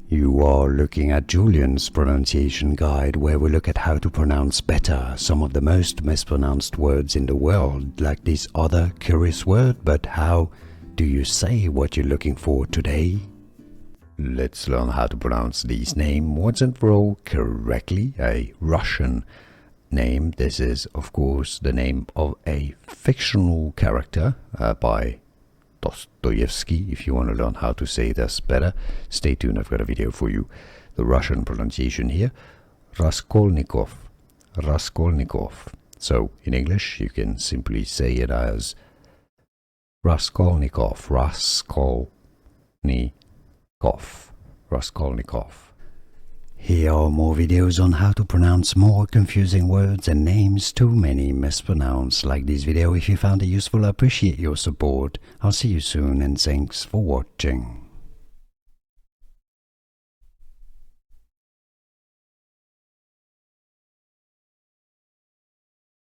You are looking at Julian's pronunciation guide, where we look at how to pronounce better some of the most mispronounced words in the world, like this other curious word. But how do you say what you're looking for today? Let's learn how to pronounce these names once and for all correctly. A Russian name. This is, of course, the name of a fictional character by Dostoevsky. If you want to learn how to say this better, stay tuned, I've got a video for you. The Russian pronunciation here, Raskolnikov, Raskolnikov. So in English you can simply say it as Raskolnikov, Raskolnikov, Raskolnikov. Here are more videos on how to pronounce more confusing words and names too many mispronounced. Like this video if you found it useful. I appreciate your support. I'll see you soon and thanks for watching.